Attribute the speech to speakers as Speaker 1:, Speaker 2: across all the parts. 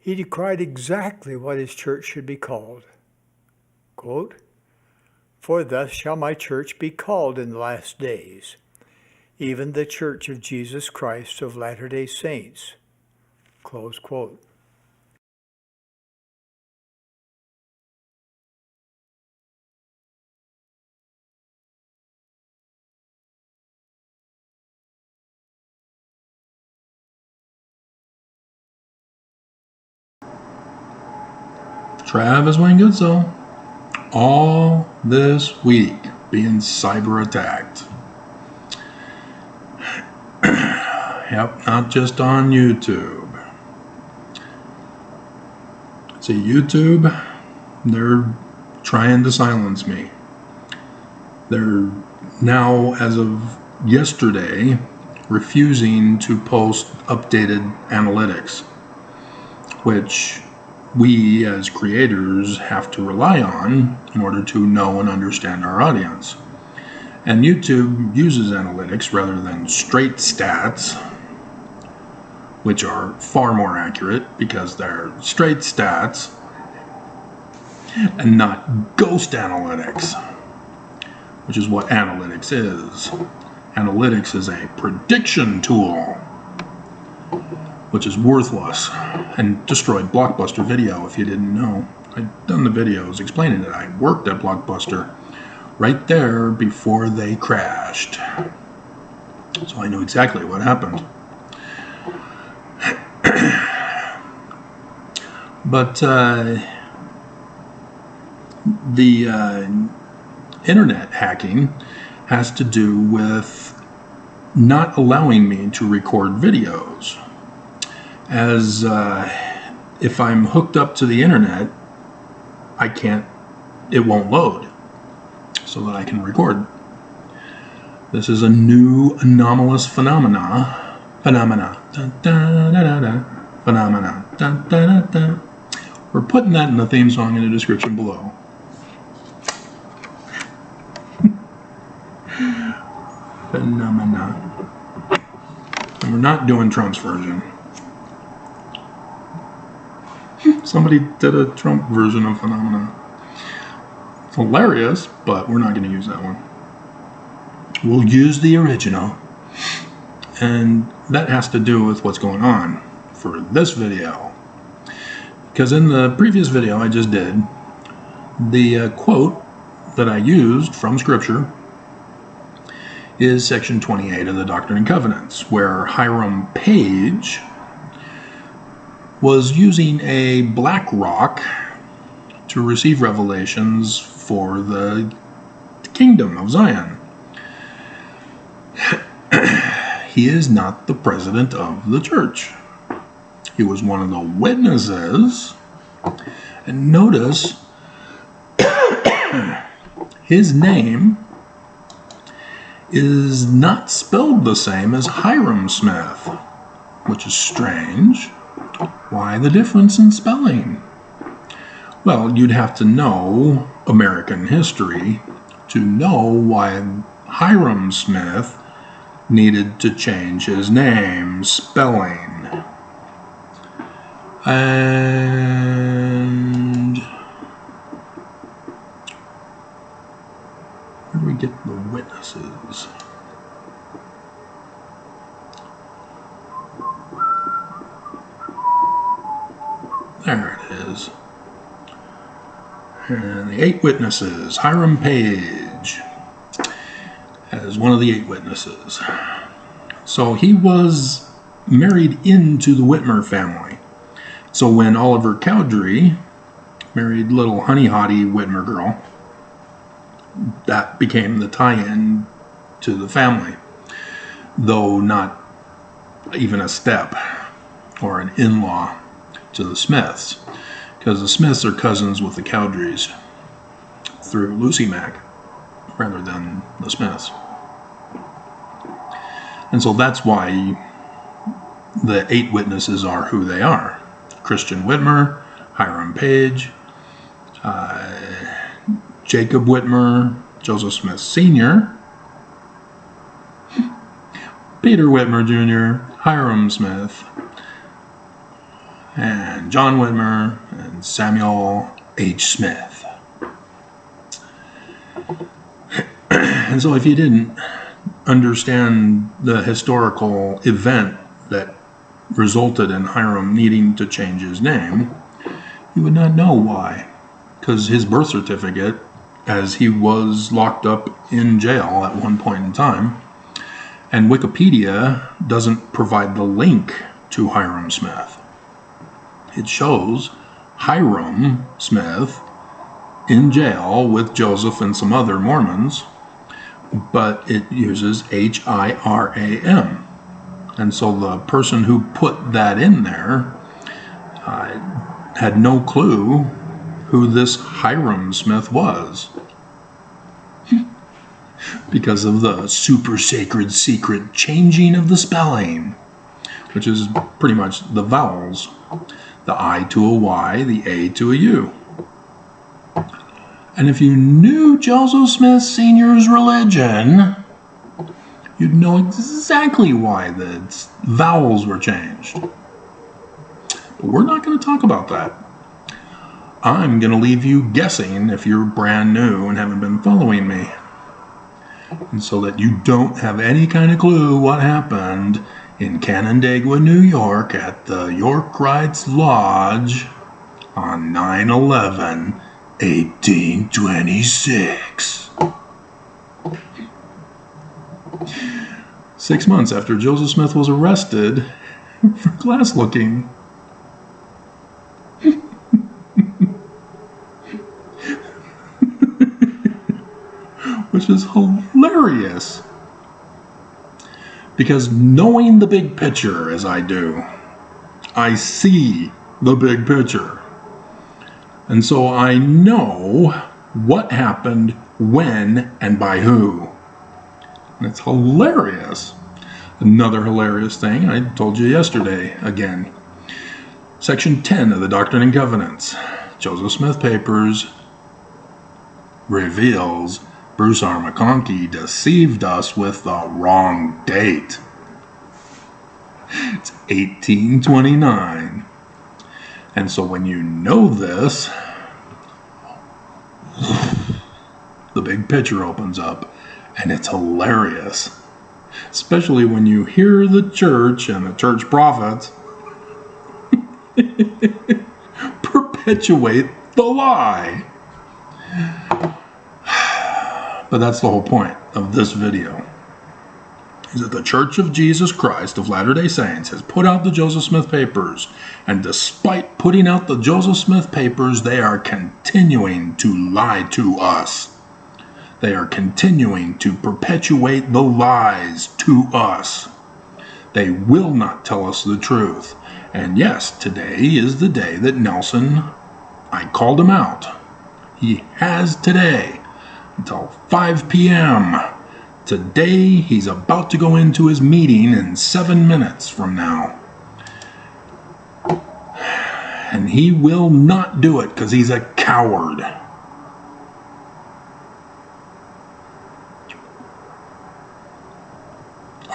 Speaker 1: he decried exactly what his church should be called. Quote, "For thus shall my church be called in the last days, even the Church of Jesus Christ of Latter-day Saints." Close quote.
Speaker 2: Travis Wayne Goodsoul, all this week being cyber attacked. Yep, not just on YouTube. See, YouTube, they're trying to silence me. They're now, as of yesterday, refusing to post updated analytics, which we as creators have to rely on in order to know and understand our audience. And YouTube uses analytics rather than straight stats, which are far more accurate because they're straight stats and not ghost analytics, which is what analytics is. Analytics is a prediction tool, which is worthless and destroyed Blockbuster Video, if you didn't know. I've done the videos explaining it. I worked at Blockbuster right there before they crashed. So I knew exactly what happened. But the internet hacking has to do with not allowing me to record videos. As if I'm hooked up to the internet, it won't load so that I can record. This is a new anomalous phenomena. We're putting that in the theme song in the description below. Phenomena. And we're not doing Trump's version. Somebody did a Trump version of Phenomena. It's hilarious, but we're not going to use that one. We'll use the original. And that has to do with what's going on for this video. Because in the previous video I just did, the quote that I used from Scripture is section 28 of the Doctrine and Covenants, where Hiram Page was using a black rock to receive revelations for the kingdom of Zion. He is not the president of the church. He was one of the witnesses. And notice his name is not spelled the same as Hiram Smith, which is strange. Why the difference in spelling? Well, you'd have to know American history to know why Hiram Smith needed to change his name spelling. And where do we get the witnesses? There it is. And the 8 witnesses. Hiram Page as one of the 8 witnesses. So he was married into the Whitmer family. So when Oliver Cowdery married little honey hottie Whitmer girl, that became the tie-in to the family, though not even a step or an in-law to the Smiths, because the Smiths are cousins with the Cowderys through Lucy Mack rather than the Smiths. And so that's why the 8 witnesses are who they are. Christian Whitmer, Hiram Page, Jacob Whitmer, Joseph Smith Sr., Peter Whitmer Jr., Hiram Smith, and John Whitmer, and Samuel H. Smith. And so if you didn't understand the historical event that resulted in Hiram needing to change his name, you would not know why. Because his birth certificate, as he was locked up in jail at one point in time, and Wikipedia doesn't provide the link to Hiram Smith. It shows Hiram Smith in jail with Joseph and some other Mormons, but it uses Hiram. And so the person who put that in there had no clue who this Hiram Smith was because of the super sacred secret changing of the spelling, which is pretty much the vowels, the I to a Y, the A to a U. And if you knew Joseph Smith Sr.'s religion, you'd know exactly why the vowels were changed. But we're not going to talk about that. I'm going to leave you guessing if you're brand new and haven't been following me. And so that you don't have any kind of clue what happened in Canandaigua, New York at the York Rites Lodge on 9/11, 1826. 6 months after Joseph Smith was arrested for glass looking. Which is hilarious. Because knowing the big picture as I do, I see the big picture. And so I know what happened, when, and by who. And it's hilarious. Another hilarious thing I told you yesterday again. Section 10 of the Doctrine and Covenants, Joseph Smith Papers, reveals Bruce R. McConkie deceived us with the wrong date. It's 1829. And so when you know this, the big picture opens up, and it's hilarious. Especially when you hear the church and the church prophets perpetuate the lie. But that's the whole point of this video, is that the Church of Jesus Christ of Latter-day Saints has put out the Joseph Smith Papers, and despite putting out the Joseph Smith Papers, they are continuing to lie to us. They are continuing to perpetuate the lies to us. They will not tell us the truth. And yes, today is the day that Nelson, I called him out. He has today until 5 p.m. Today, he's about to go into his meeting in 7 minutes from now. And he will not do it because he's a coward.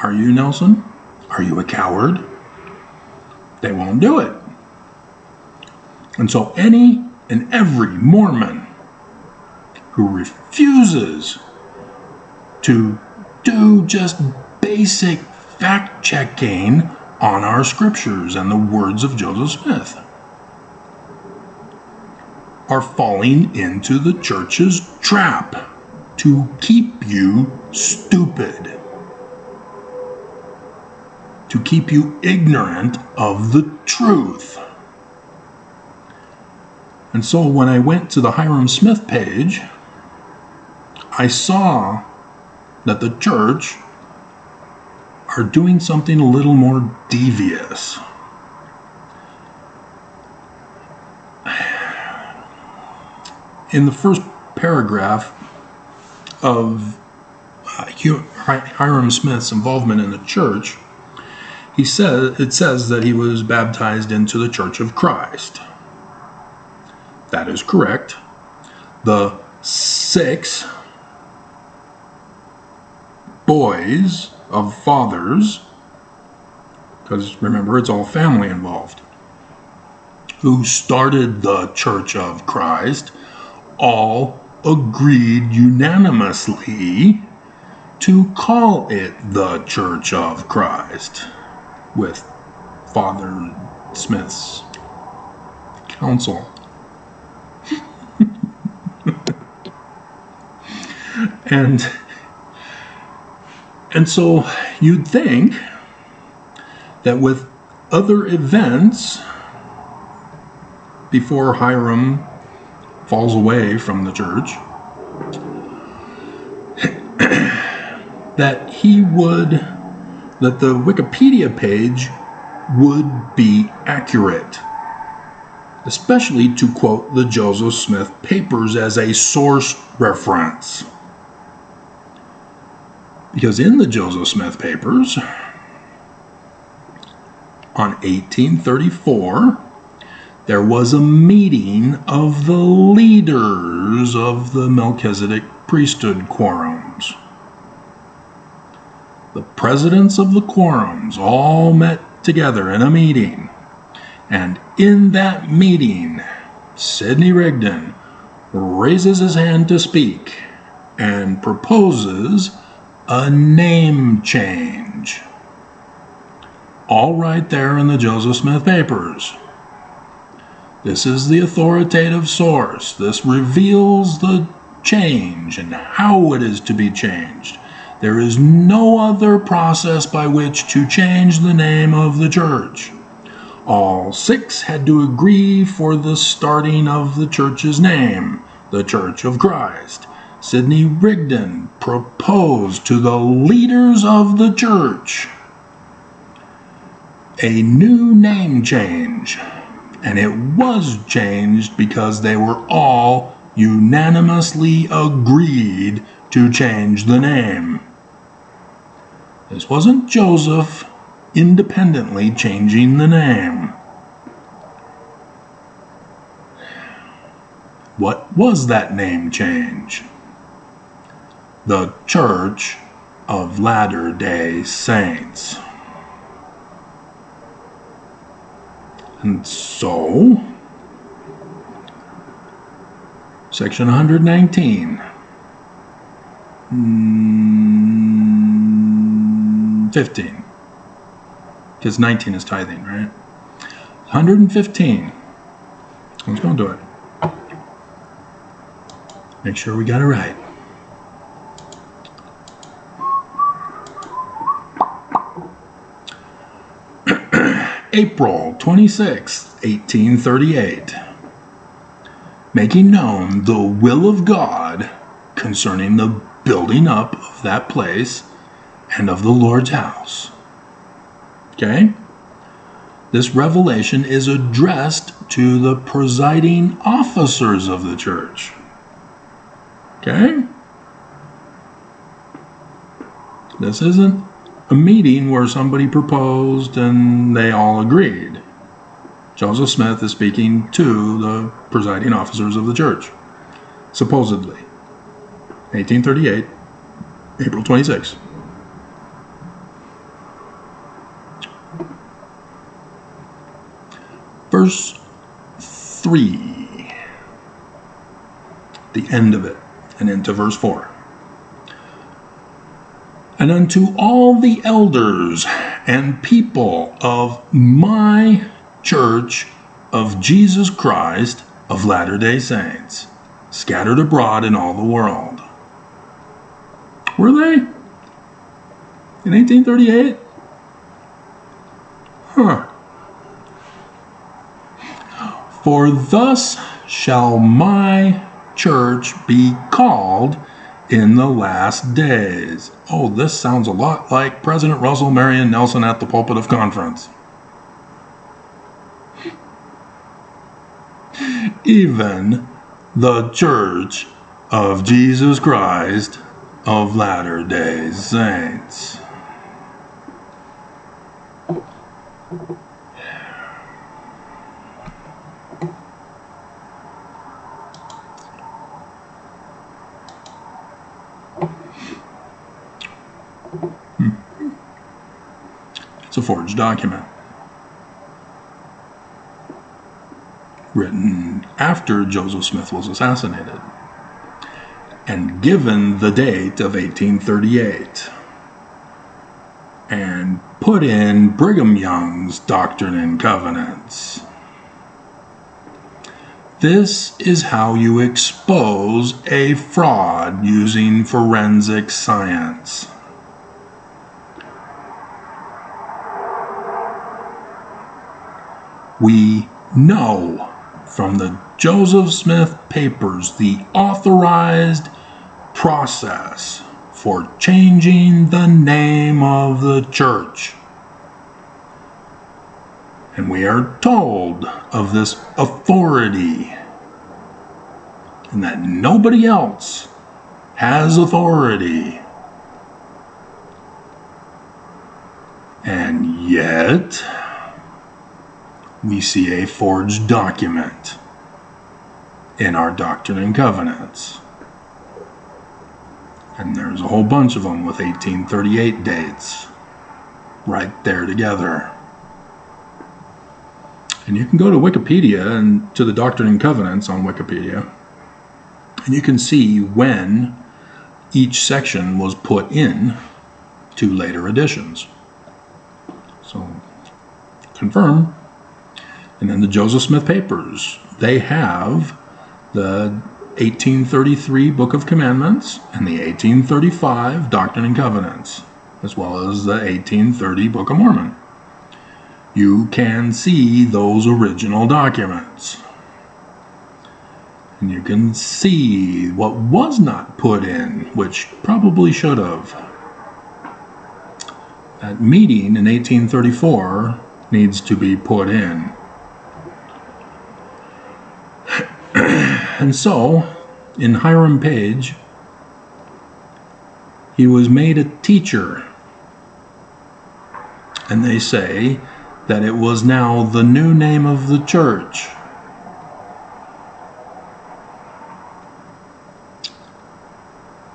Speaker 2: Are you, Nelson? Are you a coward? They won't do it. And so any and every Mormon who refuses to do just basic fact-checking on our scriptures and the words of Joseph Smith are falling into the church's trap to keep you stupid, to keep you ignorant of the truth. And so when I went to the Hiram Smith page, I saw that the church are doing something a little more devious. In the first paragraph of Hiram Smith's involvement in the church, it says that he was baptized into the Church of Christ. That is correct. The 6 boys of fathers, because remember, it's all family involved. who started the Church of Christ, all agreed unanimously to call it the Church of Christ, with Father Smith's counsel. And so you'd think that with other events before Hiram falls away from the church, that the Wikipedia page would be accurate, especially to quote the Joseph Smith papers as a source reference. Because in the Joseph Smith papers, on 1834, there was a meeting of the leaders of the Melchizedek priesthood quorums. The presidents of the quorums all met together in a meeting, and in that meeting, Sidney Rigdon raises his hand to speak and proposes a name change. All right there in the Joseph Smith papers. This is the authoritative source. This reveals the change and how it is to be changed. There is no other process by which to change the name of the church. All 6 had to agree for the starting of the church's name, the Church of Christ. Sidney Rigdon proposed to the leaders of the church a new name change, and it was changed because they were all unanimously agreed to change the name. This wasn't Joseph independently changing the name. What was that name change? The Church of Latter-day Saints. And so, section 119, 15, because 19 is tithing, right? 115, let's go do it. Make sure we got it right. April 26, 1838. Making known the will of God concerning the building up of that place and of the Lord's house. Okay? This revelation is addressed to the presiding officers of the church. Okay? This isn't a meeting where somebody proposed and they all agreed. Joseph Smith is speaking to the presiding officers of the church, supposedly. 1838, April 26. Verse 3, the end of it, and into verse 4. And unto all the elders and people of my church of Jesus Christ of Latter-day Saints, scattered abroad in all the world. Were they? In 1838? Huh. For thus shall my church be called in the last days. Oh, this sounds a lot like President Russell Marion Nelson at the pulpit of conference. Even the Church of Jesus Christ of Latter-day Saints. It's a forged document. written after Joseph Smith was assassinated, and given the date of 1838, and put in Brigham Young's Doctrine and Covenants. This is how you expose a fraud using forensic science. We know from the Joseph Smith papers the authorized process for changing the name of the church. And we are told of this authority, and that nobody else has authority. And yet, we see a forged document in our Doctrine and Covenants. And there's a whole bunch of them with 1838 dates right there together. And you can go to Wikipedia and to the Doctrine and Covenants on Wikipedia, and you can see when each section was put in to later editions. So, confirm. And then the Joseph Smith papers, they have the 1833 Book of Commandments and the 1835 Doctrine and Covenants, as well as the 1830 Book of Mormon. You can see those original documents. And you can see what was not put in, which probably should have. That meeting in 1834 needs to be put in. And so, in Hiram Page, he was made a teacher. And they say that it was now the new name of the church.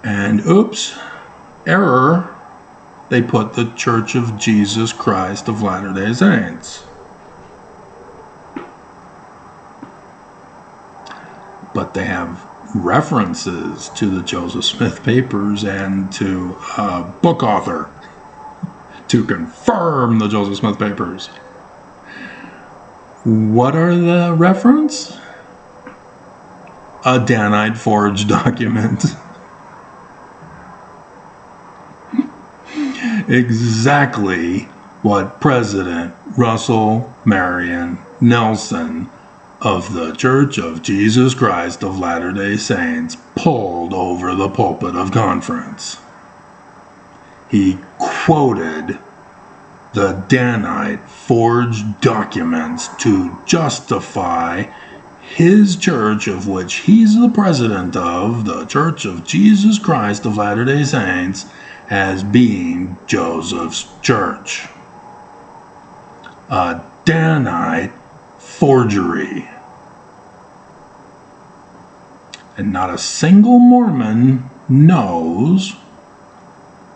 Speaker 2: And oops, error, they put the Church of Jesus Christ of Latter-day Saints. But they have references to the Joseph Smith papers and to a book author to confirm the Joseph Smith papers. What are the reference? A Danite forged document. Exactly what President Russell Marion Nelson of the Church of Jesus Christ of Latter-day Saints pulled over the pulpit of conference. He quoted the Danite forged documents to justify his church, of which he's the president of, the Church of Jesus Christ of Latter-day Saints, as being Joseph's church. A Danite forgery. And not a single Mormon knows,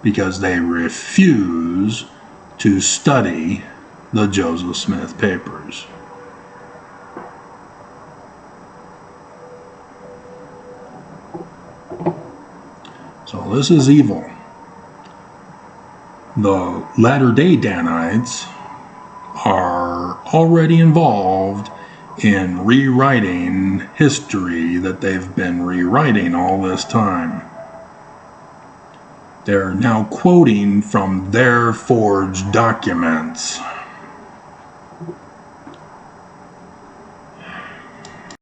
Speaker 2: because they refuse to study the Joseph Smith papers. So this is evil. The Latter-day Danites are already involved in rewriting history that they've been rewriting all this time. They're now quoting from their forged documents.